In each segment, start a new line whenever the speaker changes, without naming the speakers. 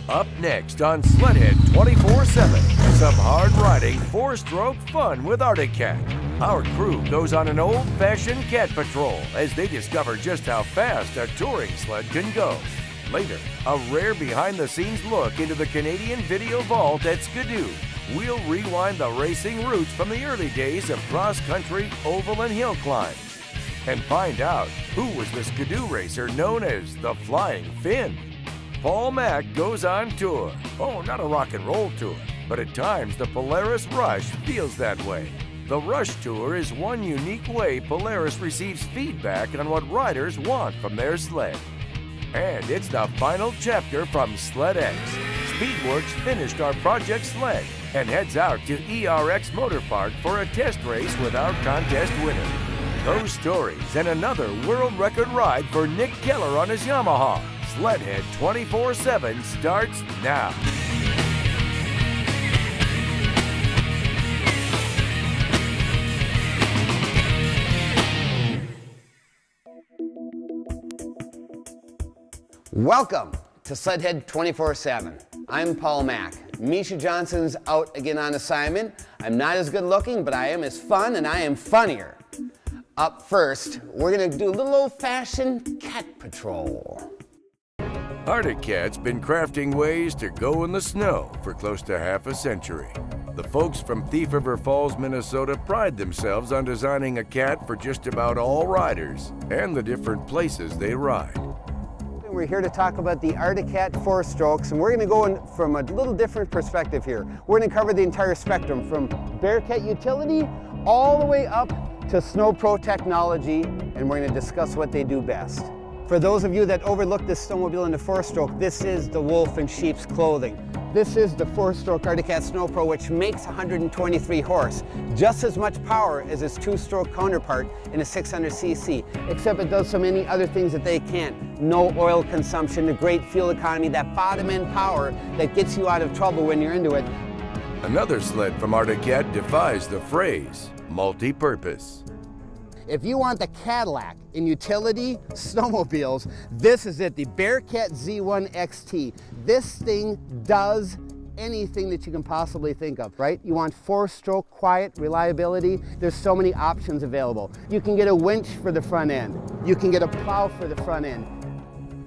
Up next on Sledhead 24/7, some hard-riding, four-stroke fun with Arctic Cat. Our crew goes on an old-fashioned cat patrol as they discover just how fast a touring sled can go. Later, a rare behind-the-scenes look into the Canadian video vault at Skidoo. We'll rewind the racing roots from the early days of cross-country, oval, and hill climbs, and find out who was the Skidoo racer known as the Flying Finn. Paul Mack goes on tour. Oh, not a rock and roll tour, but at times the Polaris Rush feels that way. The Rush Tour is one unique way Polaris receives feedback on what riders want from their sled. And it's the final chapter from Sledhead. Speedworks finished our Project Sled and heads out to ERX Motor Park for a test race with our contest winner. Those stories and another world record ride for Nick Keller on his Yamaha. Sledhead 24/7 starts now.
Welcome to Sledhead 24/7. I'm Paul Mack. Misha Johnson's out again on assignment. I'm not as good looking, but I am as fun, and I am funnier. Up first, we're gonna do a little old-fashioned cat patrol.
Arctic Cat's been crafting ways to go in the snow for close to half a century. The folks from Thief River Falls, Minnesota pride themselves on designing a cat for just about all riders and the different places they ride.
We're here to talk about the Arctic Cat 4-strokes, and we're going to go in from a little different perspective here. We're going to cover the entire spectrum from Bearcat utility all the way up to Snow Pro technology, and we're going to discuss what they do best. For those of you that overlook this snowmobile in the 4-stroke, this is the wolf in sheep's clothing. This is the 4-stroke Arctic Cat Snow Pro, which makes 123 horse, just as much power as its 2-stroke counterpart in a 600cc, except it does so many other things that they can't. No oil consumption, a great fuel economy, that bottom-end power that gets you out of trouble when you're into it.
Another sled from Arctic Cat defies the phrase multi-purpose.
If you want the Cadillac in utility snowmobiles, this is it, the Bearcat Z1 XT. This thing does anything that you can possibly think of, right? You want 4-stroke, quiet, reliability. There's so many options available. You can get a winch for the front end. You can get a plow for the front end.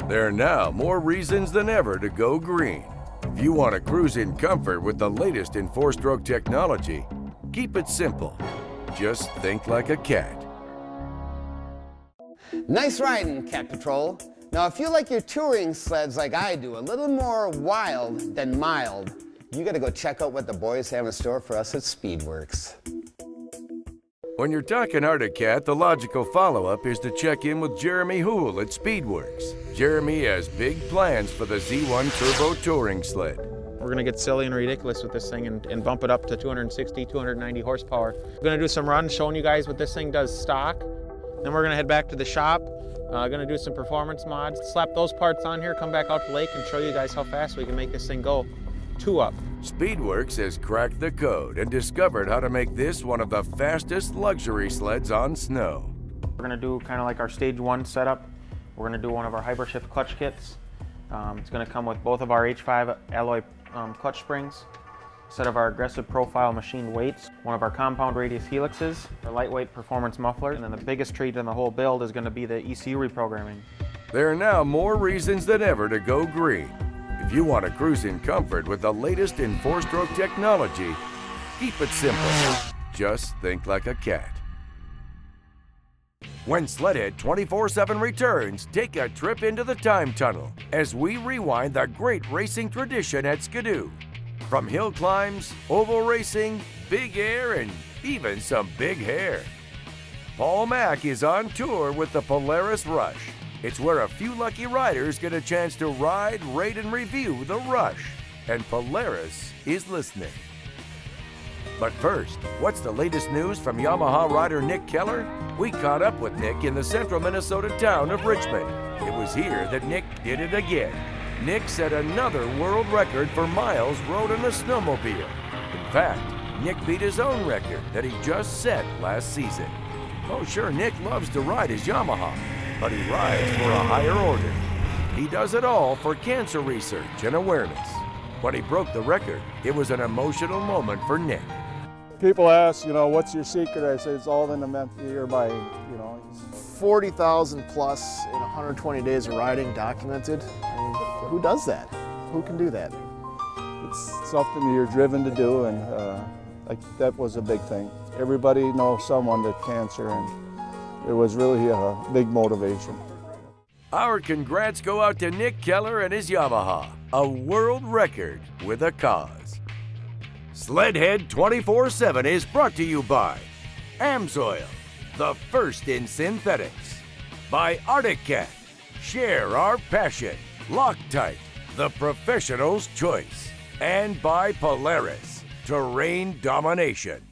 There are now more reasons than ever to go green. If you want to cruise in comfort with the latest in 4-stroke technology, keep it simple. Just think like a cat.
Nice riding, Cat Patrol. Now, if you like your touring sleds like I do, a little more wild than mild, you gotta go check out what the boys have in store for us at Speedworks.
When you're talking Arctic Cat, the logical follow-up is to check in with Jeremy Houle at Speedworks. Jeremy has big plans for the Z1 Turbo touring sled.
We're gonna get silly and ridiculous with this thing and bump it up to 260, 290 horsepower. We're gonna do some runs showing you guys what this thing does stock. Then we're gonna head back to the shop, gonna do some performance mods, slap those parts on here, come back out to the lake and show you guys how fast we can make this thing go 2-up.
Speedworks has cracked the code and discovered how to make this one of the fastest luxury sleds on snow.
We're gonna do kind of like our stage 1 setup. We're gonna do one of our Hypershift clutch kits. It's gonna come with both of our H5 alloy clutch springs, a set of our aggressive profile machined weights, one of our compound radius helixes, our lightweight performance muffler, and then the biggest treat in the whole build is gonna be the ECU reprogramming.
There are now more reasons than ever to go green. If you want to cruise in comfort with the latest in 4-stroke technology, keep it simple. Just think like a cat. When Sledhead 24/7 returns, take a trip into the time tunnel as we rewind the great racing tradition at Skidoo. From hill climbs, oval racing, big air, and even some big hair. Paul Mack is on tour with the Polaris Rush. It's where a few lucky riders get a chance to ride, rate, and review the Rush. And Polaris is listening. But first, what's the latest news from Yamaha rider Nick Keller? We caught up with Nick in the central Minnesota town of Richmond. It was here that Nick did it again. Nick set another world record for miles rode on a snowmobile. In fact, Nick beat his own record that he just set last season. Oh sure, Nick loves to ride his Yamaha, but he rides for a higher order. He does it all for cancer research and awareness. When he broke the record, it was an emotional moment for Nick.
People ask, what's your secret? I say it's all in the method you're buying,
40,000 plus in 120 days of riding documented. I mean, who does that? Who can do that?
It's something you're driven to do, and that was a big thing. Everybody knows someone with cancer, and it was really a big motivation.
Our congrats go out to Nick Keller and his Yamaha, a world record with a cause. Sledhead 24/7 is brought to you by Amsoil, the first in synthetics. By Arctic Cat, share our passion. Loctite, the professional's choice. And by Polaris, terrain domination.